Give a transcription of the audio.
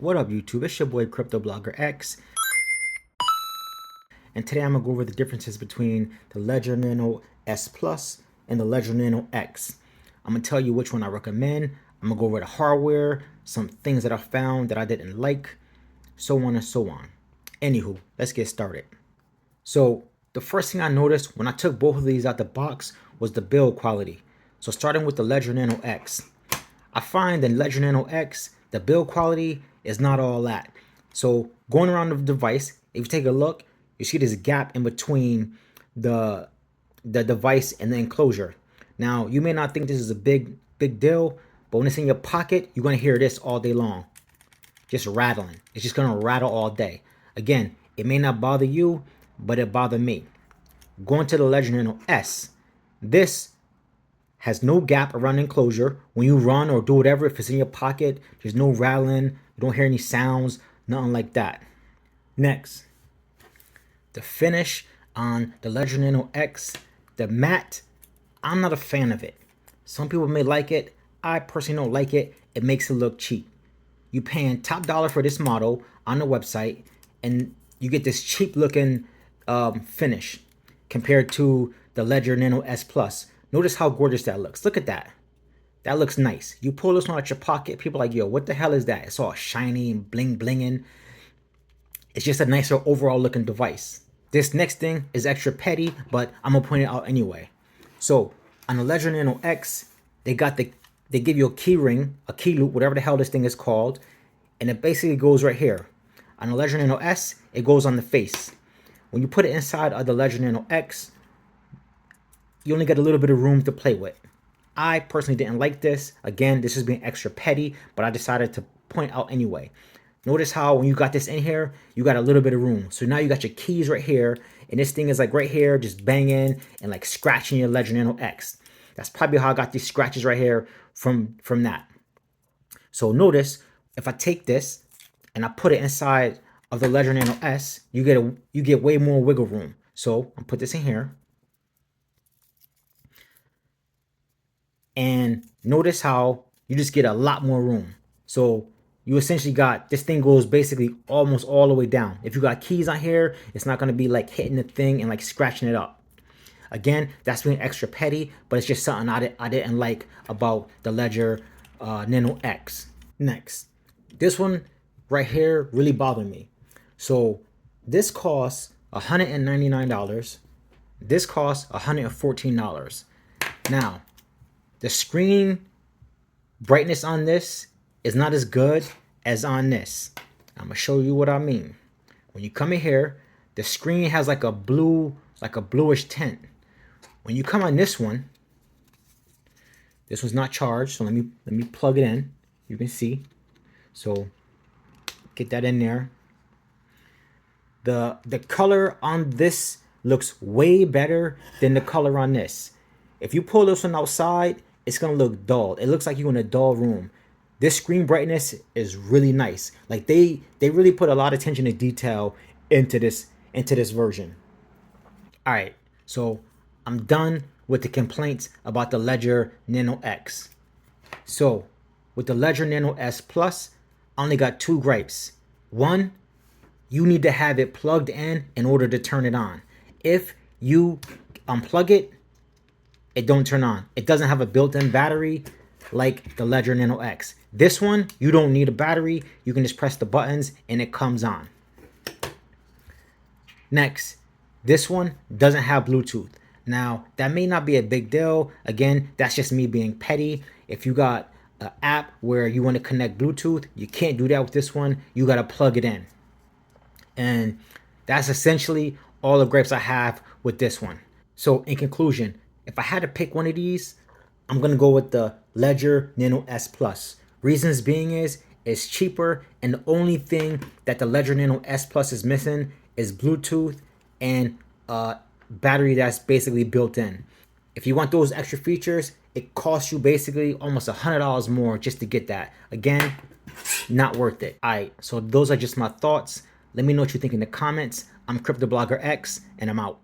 What up YouTube, it's your boy Crypto Blogger X, and today I'm going to go over the differences between the Ledger Nano S Plus and the Ledger Nano X. I'm going to tell you which one I recommend. I'm going to go over the hardware, some things that I found that I didn't like, so on and so on. Anywho, let's get started. So the first thing I noticed when I took both of these out the box was the build quality. So starting with the Ledger Nano X, I find the Ledger Nano X, the build quality is not all that. So going around the device, if you take a look, you see this gap in between the device and the enclosure. Now, you may not think this is a big deal, but when it's in your pocket, you're going to hear this all day long. Just rattling. It's just going to rattle all day. Again, it may not bother you, but it bothered me. Going to the Ledger Nano S, this has no gap around the enclosure. When you run or do whatever, if it's in your pocket, there's no rattling, you don't hear any sounds, nothing like that. Next, the finish on the Ledger Nano X, the matte, I'm not a fan of it. Some people may like it. I personally don't like it. It makes it look cheap. You're paying top dollar for this model on the website, and you get this cheap looking finish compared to the Ledger Nano S Plus. Notice how gorgeous that looks. Look at that. That looks nice. You pull this one out your pocket, people are like, yo, what the hell is that? It's all shiny and bling blinging. It's just a nicer overall looking device. This next thing is extra petty, but I'm gonna point it out anyway. So on the Ledger Nano X, they give you a key ring, a key loop, whatever the hell this thing is called, and it basically goes right here. On the Ledger Nano S, it goes on the face. When you put it inside of the Ledger Nano X, you only get a little bit of room to play with. I personally didn't like this. Again, this is being extra petty, but I decided to point out anyway. Notice how when you got this in here, you got a little bit of room. So now you got your keys right here, and this thing is like right here, just banging and like scratching your Ledger Nano X. That's probably how I got these scratches right here from that. So notice, if I take this and I put it inside of the Ledger Nano S, you get way more wiggle room. So I'll put this in here. And notice how you just get a lot more room. So you essentially got, this thing goes basically almost all the way down. If you got keys on here, it's not going to be like hitting the thing and like scratching it up. Again, that's being extra petty, but it's just something I didn't like about the Ledger Nano X. Next, this one right here really bothered me. So this costs $199. This costs $114. Now, the screen brightness on this is not as good as on this. I'm gonna show you what I mean. When you come in here, the screen has like a bluish tint. When you come on this one's not charged, so let me plug it in. You can see. So get that in there. The color on this looks way better than the color on this. If you pull this one outside, it's gonna look dull. It looks like you're in a dull room. This screen brightness is really nice. Like they really put a lot of attention to detail into this version. All right, so I'm done with the complaints about the Ledger Nano X. So with the Ledger Nano S Plus, I only got two gripes. One, you need to have it plugged in order to turn it on. If you unplug it, it don't turn on. It doesn't have a built-in battery like the Ledger Nano X. This one, you don't need a battery. You can just press the buttons and it comes on. Next, this one doesn't have Bluetooth. Now, that may not be a big deal. Again, that's just me being petty. If you got an app where you want to connect Bluetooth, you can't do that with this one. You got to plug it in. And that's essentially all the gripes I have with this one. So in conclusion, if I had to pick one of these, I'm going to go with the Ledger Nano S Plus. Reasons being is it's cheaper, and the only thing that the Ledger Nano S Plus is missing is Bluetooth and battery that's basically built in. If you want those extra features, it costs you basically almost $100 more just to get that. Again, not worth it. All right, so those are just my thoughts. Let me know what you think in the comments. I'm Crypto Blogger X, and I'm out.